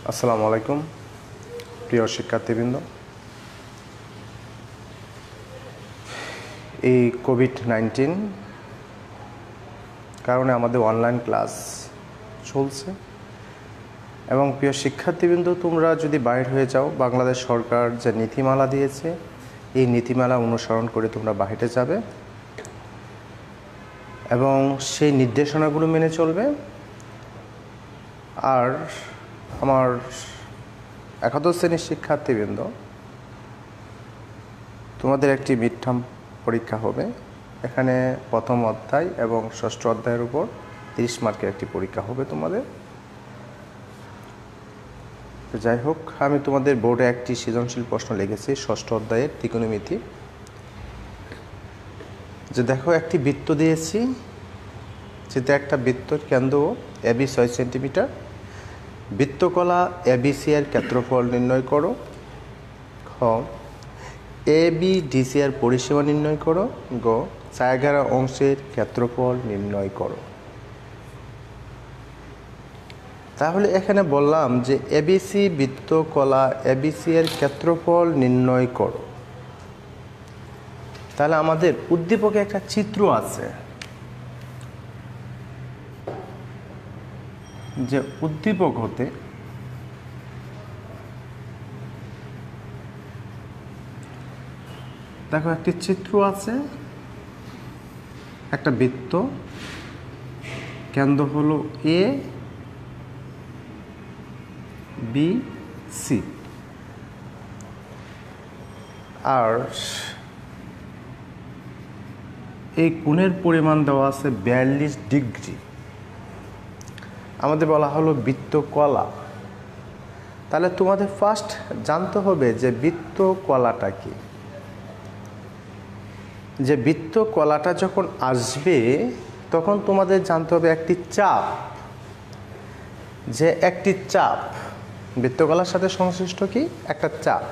আসসালামু আলাইকুম প্রিয় শিক্ষার্থীবৃন্দ। এই কোভিড-19 কারণে আমাদের অনলাইন ক্লাস চলছে এবং প্রিয় শিক্ষার্থীবৃন্দ, তোমরা যদি বাইরে হয়ে যাও, বাংলাদেশ সরকার যে নীতিমালা দিয়েছে এই নীতিমালা অনুসরণ করে তোমরা বাইরে যাবে এবং সেই নির্দেশনাগুলো মেনে চলবে। আর আমার একাদশ শ্রেণীর শিক্ষার্থীবৃন্দ, তোমাদের একটি মিড টার্ম পরীক্ষা হবে। এখানে প্রথম অধ্যায় এবং ষষ্ঠ অধ্যায়ের উপর 30 মার্কের একটি পরীক্ষা হবে তোমাদের। যাই হোক, আমি তোমাদের বোর্ডে একটি সৃজনশীল প্রশ্ন লিখেছি ষষ্ঠ অধ্যায়ের ত্রিকোণমিতি। যে দেখো, একটি বৃত্ত দিয়েছি, যেটা একটা বৃত্তর কেন্দ্র এবি 6 সেন্টিমিটার। বৃত্তকলা এবিসি এর ক্ষেত্রফল নির্ণয় করো। খ, এবি ডিসি এর পরিসীমা নির্ণয় করো। গ, ছায়াঘেরা অংশের ক্ষেত্রফল নির্ণয় করো। তাহলে এখানে বললাম যে এবিসি বৃত্তকলা এবিসি এর ক্ষেত্রফল নির্ণয় করো। তাহলে আমাদের উদ্দীপকে একটা চিত্র আছে, যে উদ্দীপক হতে দেখো একটি চিত্র আছে, একটা বৃত্ত, কেন্দ্র হলো এ বি সি, আর এই কোণের পরিমাণ দেওয়া আছে 42 ডিগ্রি। আমাদের বলা হলো বৃত্তকলা। তাহলে তোমাদের ফার্স্ট জানতে হবে যে বৃত্তকলাটা কি। যে বৃত্তকলাটা যখন আসবে তখন তোমাদের জানতে হবে একটি চাপ, যে একটি চাপ বৃত্তকলার সাথে সংশ্লিষ্ট কি একটা চাপ।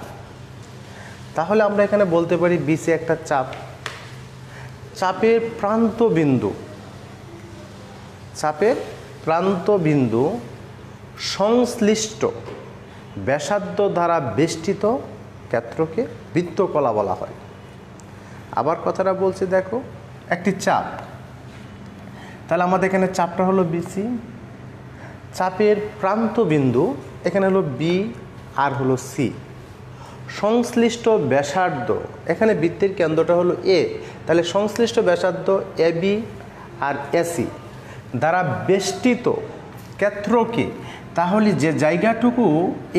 তাহলে আমরা এখানে বলতে পারি বিসি একটা চাপ। চাপের প্রান্ত বিন্দু সংশ্লিষ্ট ব্যাসার্ধ দ্বারা বেষ্টিত ক্ষেত্রকে বৃত্তকলা বলা হয়। আবার কথাটা বলছি, দেখো একটি চাপ, তাহলে আমাদের এখানে চাপটা হলো বিসি। চাপের প্রান্ত বিন্দু এখানে হলো বি আর হলো সি। সংশ্লিষ্ট ব্যাসার্ধ, এখানে বৃত্তের কেন্দ্রটা হলো এ, তাহলে সংশ্লিষ্ট ব্যাসার্ধ এবি আর এসি দ্বারা বেষ্টিত ক্ষেত্রকে, তাহলে যে জায়গাটুকু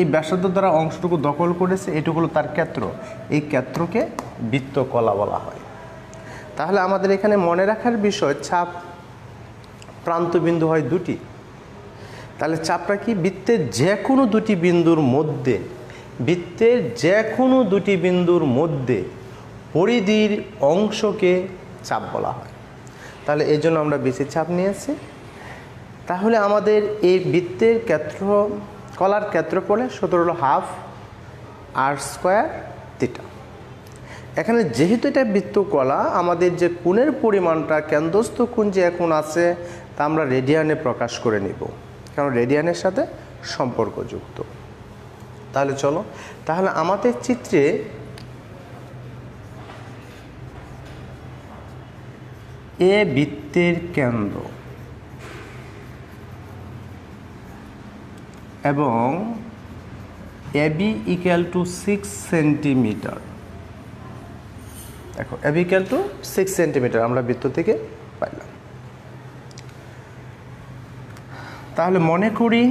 এই ব্যাসার্ধ দ্বারা অংশটুকু দখল করেছে এটুকু হলো তার ক্ষেত্র, এই ক্ষেত্রকে বৃত্তকলা বলা হয়। তাহলে আমাদের এখানে মনে রাখার বিষয়, চাপ প্রান্তবিন্দু হয় দুটি। তাহলে চাপটা কি? বৃত্তের যে কোনো দুটি বিন্দুর মধ্যে পরিধির অংশকে চাপ বলা হয়। তাহলে এই জন্য আমরা বেশি চাপ নিয়েছি। তাহলে আমাদের এই বৃত্তের কলার ক্ষেত্রফলে সূত্র হলো হাফ আর স্কোয়ার থিটা। এখানে যেহেতু এটা বৃত্তকলা, আমাদের যে কোণের পরিমাণটা কেন্দ্রস্থ কোণ যে এখন আছে তা আমরা রেডিয়ানে প্রকাশ করে নিব, কারণ রেডিয়ানের সাথে সম্পর্কযুক্ত। তাহলে চলো, তাহলে আমাদের চিত্রে এ বৃত্তের কেন্দ্র এবং এবি ইকুয়াল টু 6 সেন্টিমিটার। দেখো এবি ইকুয়াল টু 6 সেন্টিমিটার আমরা বৃত্ত থেকে পাইলাম। তাহলে মনে করি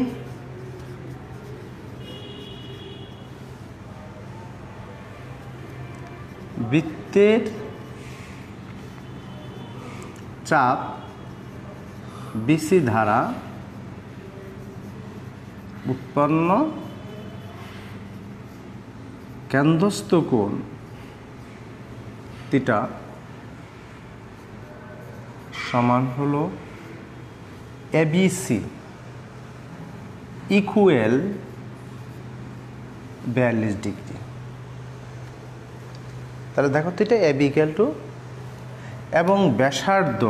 বৃত্তের চাপ বিসি দ্বারা উৎপন্ন কেন্দ্রস্থ কোণ থিটা সমান হলো এবিসি ইকুয়াল 42 ডিগ্রি। তাহলে দেখো তো এটা এবি ইকুয়াল টু, এবং ব্যাসার্ধ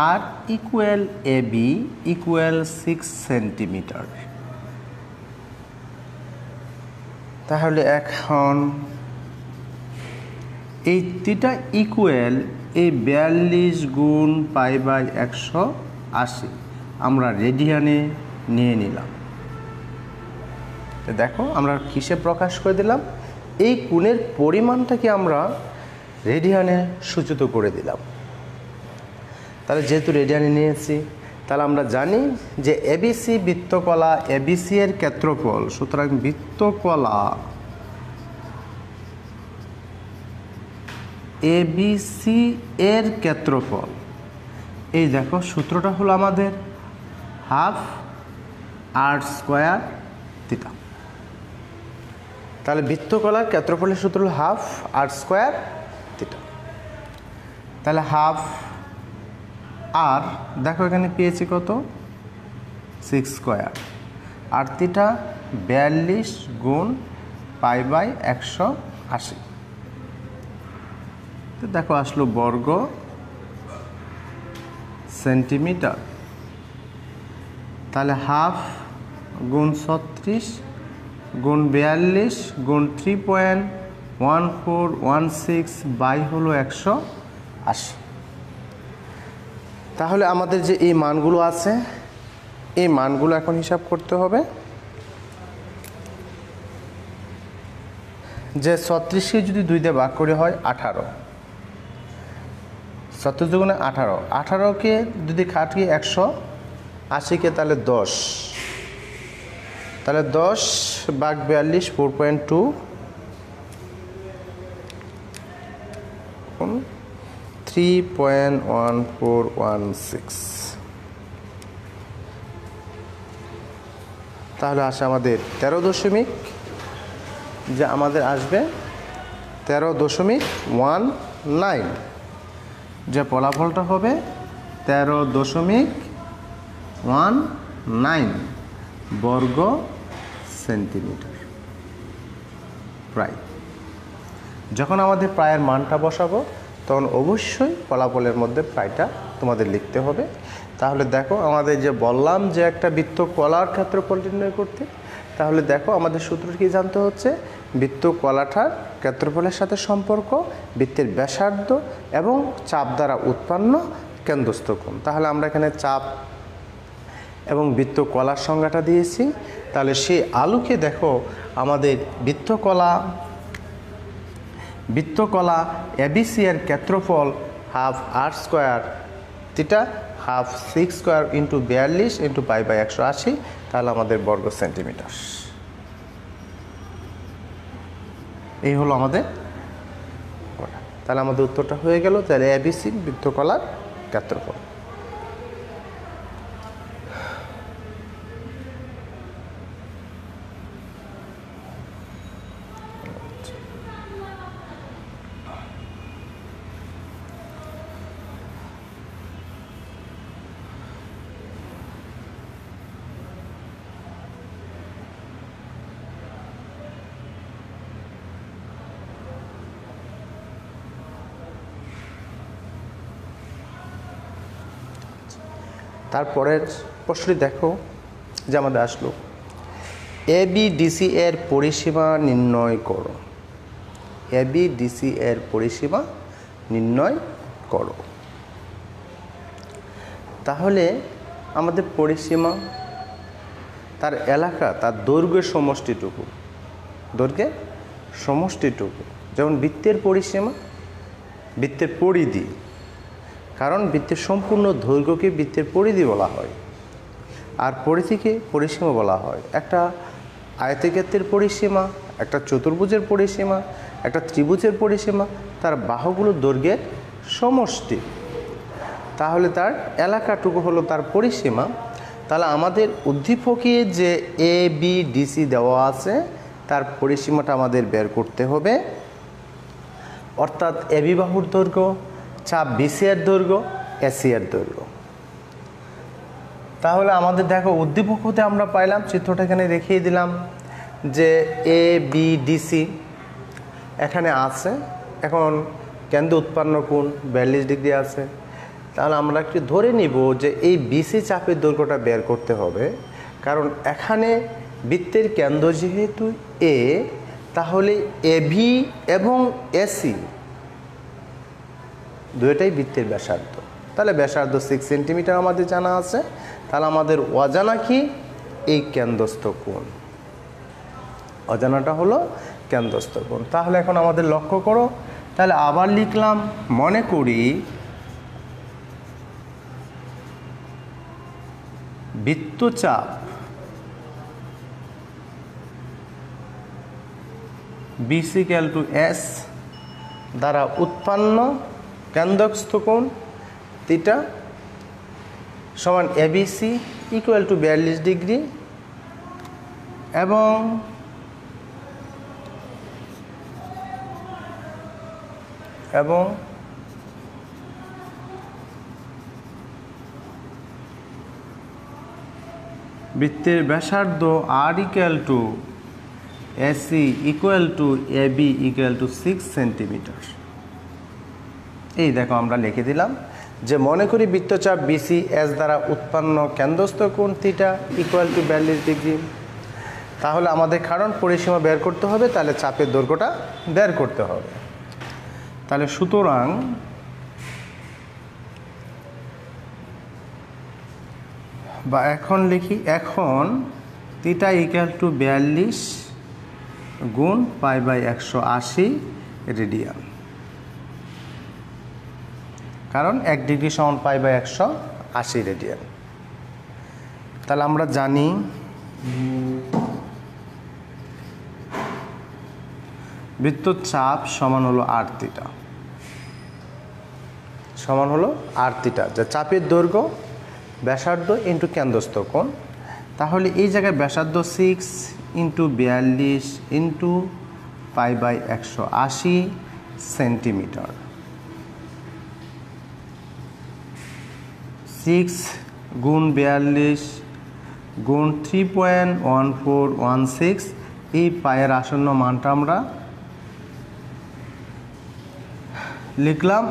r equal A B equal 6 centimetre. তাহলে এখন এই থিটা ইকুয়াল এই 42 গুণ π/180 আমরা রেডিয়ানে নিয়ে নিলাম। তো দেখো আমরা কিসে প্রকাশ করে দিলাম, এই কোণের পরিমাণটাকে আমরা রেডিয়ানে সূচিত করে দিলাম। তাহলে যেহেতু রেডিয়ানে নিয়েছি, তাহলে আমরা জানি যে এবিসি বৃত্তকলা, এবিসি এর ক্ষেত্রফল, সুতরাং বৃত্তকলা এবিসি এর ক্ষেত্রফল, এই দেখো সূত্রটা হলো আমাদের হাফ আর স্কোয়ার থিটা। তাহলে বৃত্তকলার ক্ষেত্রফলের সূত্র হলো হাফ আর স্কোয়ার থিটা। তাহলে হাফ আর দেখো এখানে পেয়েছি কত, 6 স্কোয়ার, আর থিটা 42 গুণ π/180। তো দেখো আসলো বর্গ সেন্টিমিটার। তাহলে হাফ গুণ 36 গুণ 42 গুণ 3.1416 বাই হলো 180। তাহলে আমাদের যে এই মানগুলো আছে, এই মানগুলো এখন হিসাব করতে হবে। যে 36কে যদি 2 দিয়ে ভাগ করে হয় 18, 36 দুগুণে 18, 18কে যদি কাটিয়ে 180কে তাহলে 10, তাহলে 10 ভাগ 42 4.2 3.1416। তাহলে আসে আমাদের 13 যে আমাদের আসবে 13.19, যে ফলাফলটা হবে 13.19 বর্গ সেন্টিমিটার প্রায়। যখন আমাদের প্রায়ের মানটা বসাবো তখন অবশ্যই ফলাফলের মধ্যে প্রায়টা তোমাদের লিখতে হবে। তাহলে দেখো আমাদের যে বললাম যে একটা বৃত্তকলার ক্ষেত্রফল নির্ণয় করতে, তাহলে দেখো আমাদের সূত্র কি জানতে হচ্ছে, বৃত্তকলাটার ক্ষেত্রফলের সাথে সম্পর্ক বৃত্তের ব্যাসার্ধ এবং চাপ দ্বারা উৎপন্ন কেন্দ্রস্থ কোণ। তাহলে আমরা এখানে চাপ এবং বৃত্তকলার সংজ্ঞাটা দিয়েছি। তাহলে সেই আলোকে দেখো আমাদের বৃত্তকলা এবিসি এর ক্ষেত্রফল half r square theta half 6 square into 42 into π/180, তাহলে আমাদের বর্গ সেন্টিমিটার। এই হলো আমাদের, তাহলে আমাদের উত্তরটা হয়ে গেল। তাহলে এবিসি বৃত্তকলার ক্ষেত্রফল। তারপরের প্রশ্নটি দেখো যে আমাদের আসলো, এবিডিসি এর পরিসীমা নির্ণয় করো। এবিডিসি এর পরিসীমা নির্ণয় করো। তাহলে আমাদের পরিসীমা তার এলাকা, তার দৈর্ঘ্যের সমষ্টিটুকু, যেমন বৃত্তের পরিসীমা, বৃত্তের পরিধি, কারণ বৃত্তের সম্পূর্ণ দৈর্ঘ্যকে বৃত্তের পরিধি বলা হয়, আর পরিধিকে পরিসীমা বলা হয়। একটা আয়তক্ষেত্রের পরিসীমা, একটা চতুর্ভুজের পরিসীমা, একটা ত্রিভুজের পরিসীমা, তার বাহুগুলোর দৈর্ঘ্যের সমষ্টি। তাহলে তার এলাকাটুকু হলো তার পরিসীমা। তাহলে আমাদের উদ্দীপকে যে এবিডিসি দেওয়া আছে তার পরিসীমাটা আমাদের বের করতে হবে, অর্থাৎ এবি বাহুর দৈর্ঘ্য, চাপ বিসি এর দৈর্ঘ্য, এসি এর দৈর্ঘ্য। তাহলে আমাদের দেখো উদ্দীপক হতে আমরা পাইলাম, চিত্রটা এখানে রেখেই দিলাম, যে এবিডিসি এখানে আছে। এখন কেন্দ্র উৎপন্ন কোণ 42 ডিগ্রি আছে, তাহলে আমরা একটু ধরে নিব যে এই বিসি চাপের দৈর্ঘ্যটা বের করতে হবে, কারণ এখানে বৃত্তের কেন্দ্র যেহেতু এ, তাহলে এবি এবং এসি দুইটাই বৃত্তের ব্যাসার্ধ। তাহলে ব্যাসার্ধ 6 সেন্টিমিটার আমাদের জানা আছে। তাহলে আমাদের অজানা কি? এই কেন্দ্রস্থ কোণ। অজানাটা হলো কেন্দ্রস্থ কোণ। তাহলে এখন আমাদের লক্ষ্য করো, তাহলে আবার লিখলাম, মনে করি বৃত্তচাপ BC=S দ্বারা উৎপন্ন কেন্দ্রস্থ কোণ থিটা সমান ABC = 42 ডিগ্রি এবং বৃত্তের ব্যাসার্ধ R=AC = AB 6 সেন্টিমিটার। এই দেখো আমরা লিখে দিলাম যে মনে করি বৃত্তচাপ BCS দ্বারা উৎপন্ন কেন্দ্রস্থ কোণ থিটা = 42 ডিগ্রি। তাহলে আমাদের কারণ পরিসীমা বের করতে হবে, তাহলে চাপের দৈর্ঘ্যটা বের করতে হবে। তাহলে সুতরাং বা এখন লিখি, এখন থিটা = 42 গুণ π/180 রেডিয়ান, কারণ 1 ডিগ্রি সমান π/180 রেডিয়ান। তাহলে আমরা জানি বৃত্তচাপ সমান হলো r থিটা, যা চাপের দৈর্ঘ্য ব্যাসার্ধ ইন্টু কেন্দ্রস্থ কোণ। তাহলে এই জায়গায় ব্যাসার্ধ 6 × 42 × π/180 সেন্টিমিটার, 6 গুণ 42 গুণ 3.1416, এই পায়ের আসন্ন মানটা আমরা লিখলাম।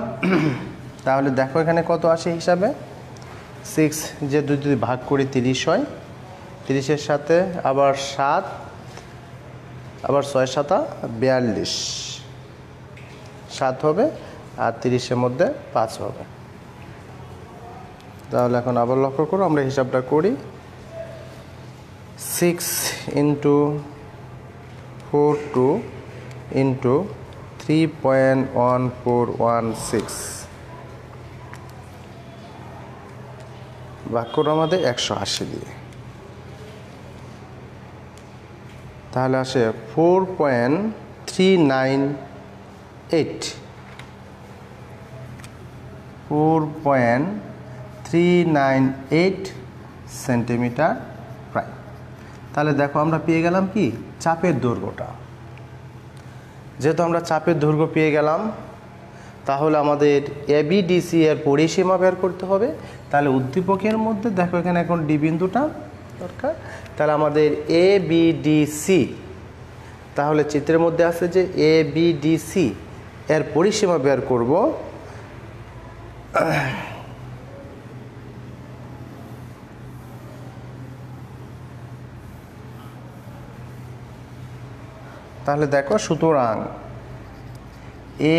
তাহলে দেখো এখানে কত আসে হিসাবে, 6 যে যদি ভাগ করি 30 হয়, 30-এর সাথে আবার 7, আবার 6 × 7 = 42, 7 হবে আর 30-এর মধ্যে 5 হবে। তাহলে এখন আবার লক্ষ্য করো, আমরা হিসাবটা করি, 6 × 42 × 3.1416 ভাগ করো আমাদের 180 দিয়ে, তাহলে আসে 4.398 সেন্টিমিটার প্রায়। তাহলে দেখো আমরা পেয়ে গেলাম কি? চাপের দৈর্ঘ্যটা। যেহেতু আমরা চাপের দৈর্ঘ্য পেয়ে গেলাম, তাহলে আমাদের ABDC এর পরিসীমা বের করতে হবে। তাহলে উদ্দীপকের মধ্যে দেখো এখানে এখন ডি বিন্দুটা দরকার। তাহলে আমাদের ABDC, তাহলে চিত্রের মধ্যে আছে যে ABDC এর পরিসীমা বের করব। তাহলে দেখো, সুতরাং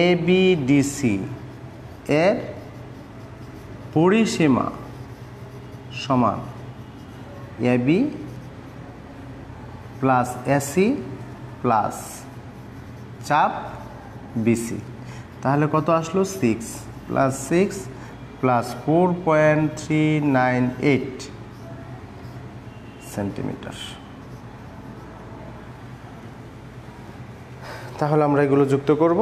ABDC এর পরিসীমা সমান AB প্লাস AC প্লাস চাপ BC। তাহলে কত আসলো? 6 প্লাস 6 প্লাস 4.398 সেন্টিমিটার। তাহলে আমরা এগুলো যুক্ত করব।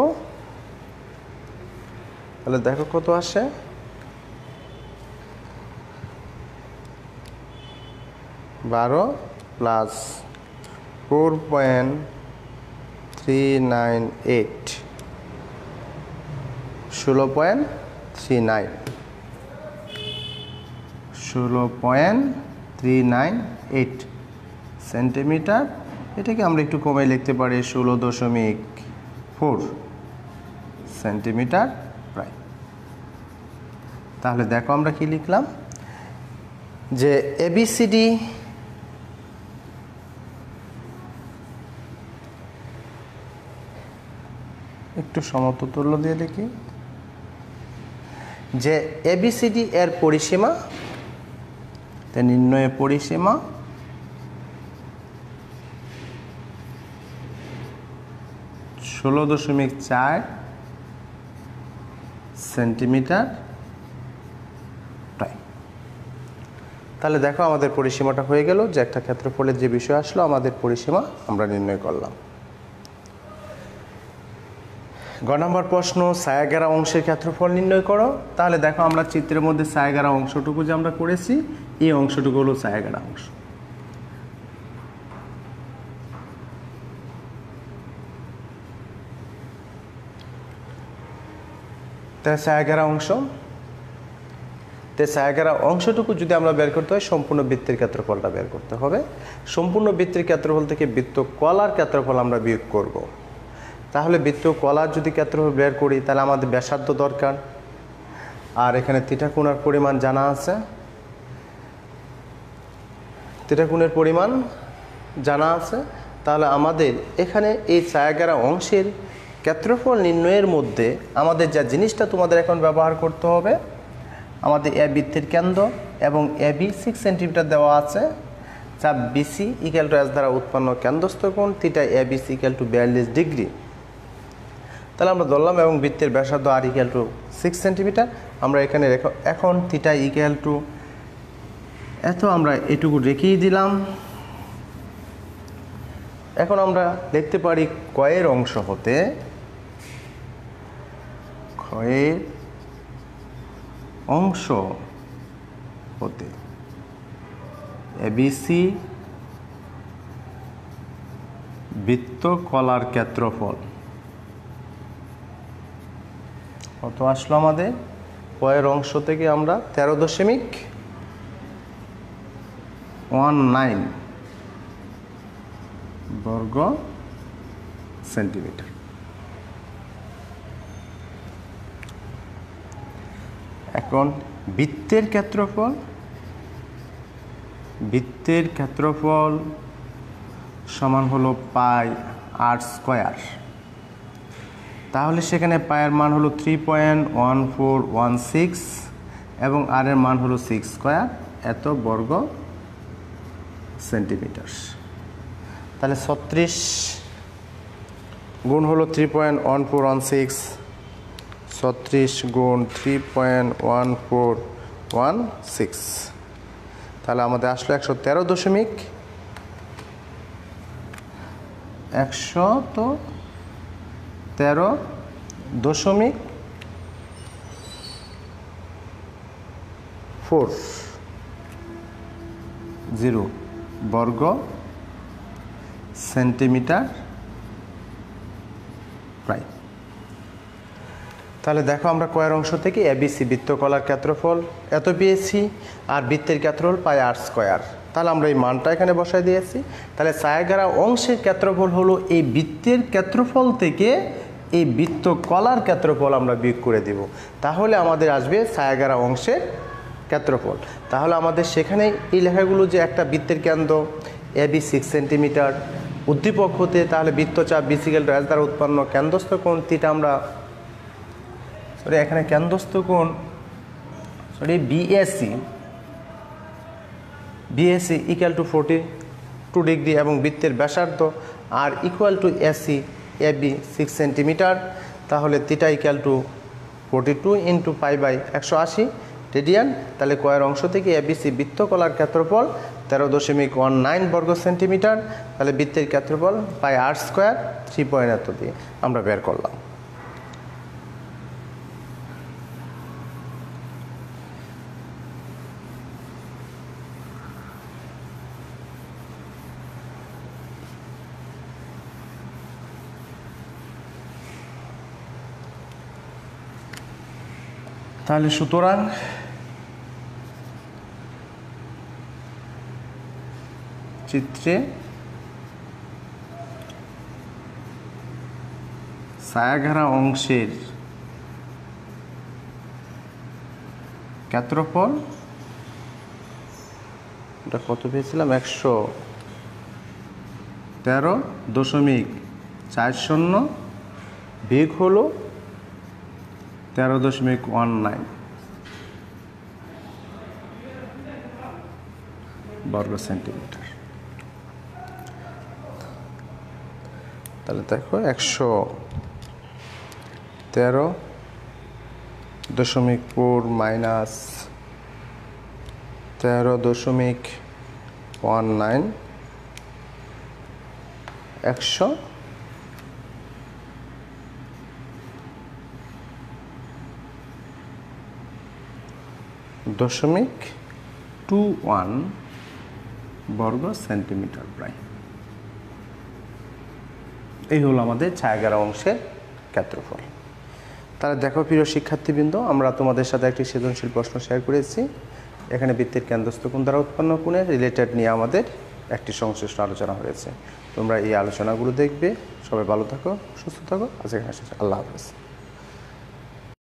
তাহলে দেখো কত আসে, 12 প্লাস 4.398 16.398 সেন্টিমিটার। এটাকে আমরা একটু কমে লিখতে পারি 16.4 সেন্টিমিটার প্রায়। তাহলে দেখো আমরা কি লিখলাম, যে এবিসিডি একটু সমতুল্য দিয়ে লিখি, যে এবিসিডি এর পরিসীমা, নির্ণয় পরিসীমা (16.4 সেন্টিমিটার প্রায়। তাহলে দেখো আমাদের পরিসীমাটা হয়ে গেল, যে একটা ক্ষেত্রফলের যে বিষয় আসলো আমাদের পরিসীমা আমরা নির্ণয় করলাম। গ নম্বর প্রশ্ন, ছায়াঘেরা অংশের ক্ষেত্রফল নির্ণয় করো। তাহলে দেখো আমরা চিত্রের মধ্যে ছায়াঘেরা অংশটুকু যে আমরা করেছি, এই অংশটুকু হলো ছায়াঘেরা অংশ। তাহলে ছায়াঘেরা অংশ, ছায়াঘেরা অংশটুকু যদি আমরা বের করতে হয়, সম্পূর্ণ বৃত্তের ক্ষেত্রফলটা বের করতে হবে। সম্পূর্ণ বৃত্তের ক্ষেত্রফল থেকে বৃত্ত কলার ক্ষেত্রফল আমরা বিয়োগ করব। তাহলে বৃত্ত কলার যদি ক্ষেত্রফল বের করি, তাহলে আমাদের ব্যাসার্ধ দরকার, আর এখানে থিটা কোণের পরিমাণ জানা আছে, থিটা কোণের পরিমাণ জানা আছে। তাহলে আমাদের এখানে এই ছায়াঘেরা অংশের ক্ষেত্রফল নির্ণয়ের মধ্যে আমাদের যা জিনিসটা তোমাদের এখন ব্যবহার করতে হবে, আমাদের এ বৃত্তের কেন্দ্র এবং এ বি 6 সেন্টিমিটার দেওয়া আছে, চাপ বিসি ইকুয়াল টু এস দ্বারা উৎপন্ন কেন্দ্রস্থ কোণ theta A BC equal to 42 degree. তাহলে আমরা ধরলাম, এবং বৃত্তের ব্যাসার্ধ আর ইকুয়াল টু 6 সেন্টিমিটার। আমরা এখানে এখন থিটা ইকুয়াল টু এত আমরা এটুকু রেখেই দিলাম। এখন আমরা দেখতে পারি ক্ষয়ের অংশ হতে, ক্ষয়ের অংশ হতে এবিসি বৃত্ত কলার ক্ষেত্রফল কত আসলো আমাদের? ক্ষয়ের অংশ থেকে আমরা 13.19 বর্গ সেন্টিমিটার। এখন বৃত্তের ক্ষেত্রফল সমান হলো পাই আর স্কয়ার। তাহলে সেখানে পায়ের মান হলো 3.1416 এবং আর এর মান হলো 6 স্কয়ার, এত বর্গ সেন্টিমিটার। তাহলে 36 গুণ হলো 3.1416, 36 গুণ 3.1416, তাহলে আমাদের আসলো 113.40 বর্গ সেন্টিমিটার প্রায়। তাহলে দেখো আমরা কয়ের অংশ থেকে এবিসি বৃত্তকলার ক্ষেত্রফল এত পেয়েছি, আর বৃত্তের ক্ষেত্রফল পাই আর স্কয়ার। তাহলে আমরা এই মানটা এখানে বসাই দিয়েছি। তাহলে ছায়াঘেরা অংশের ক্ষেত্রফল হলো এই বৃত্তের ক্ষেত্রফল থেকে এই বৃত্তকলার ক্ষেত্রফল আমরা বিয়োগ করে দেব, তাহলে আমাদের আসবে ছায়াঘেরা অংশের ক্ষেত্রফল। তাহলে আমাদের সেখানে এই লেখাগুলো, যে একটা বৃত্তের কেন্দ্র এবি 6 সেন্টিমিটার, উদ্দীপক হতে তাহলে বৃত্তচাপ বিসি ইকুয়াল টু এস দ্বারা উৎপন্ন কেন্দ্রস্থ কোণ থিটা, আমরা এখানে কেন্দ্রস্থ কোণ বিএসি ইকুয়াল টু 42 ডিগ্রি, এবং বৃত্তের ব্যাসার্ধ r equal to AC AB 6 centimetre. তাহলে theta equal to 42 into pi by 180 radian. তাহলে কয়ের অংশ থেকে এবিসি বৃত্তকলার ক্ষেত্রফল 13.19 বর্গ সেন্টিমিটার। তাহলে বৃত্তের ক্ষেত্রফল পাই আর স্কয়ার 3 এত দিয়ে আমরা বের করলাম। তাহলে সুতরাং চিত্রে ছায়াঘেরা অংশের ক্ষেত্রফল, এটা কত পেয়েছিলাম, 113.40, বেগ হলো 13.19 বর্গ সেন্টিমিটার। তাহলে দেখো 113.4 মাইনাস 13.19 100.21 বর্গ সেন্টিমিটার প্রায়। এই হলো আমাদের ছায়াগ্রাম অংশের ক্ষেত্রফল। তাহলে দেখো প্রিয় শিক্ষার্থীবৃন্দ, আমরা তোমাদের সাথে একটি সৃজনশীল প্রশ্ন শেয়ার করেছি। এখানে বৃত্তের কেন্দ্রস্থ কোণ দ্বারা উৎপন্ন কোণের রিলেটেড নিয়ে আমাদের একটি সংশ্লিষ্ট আলোচনা হয়েছে। তোমরা এই আলোচনাগুলো দেখবে। সবাই ভালো থাকো, সুস্থ থাকো। আজকে এখানে শেষ। আল্লাহ হাফেজ।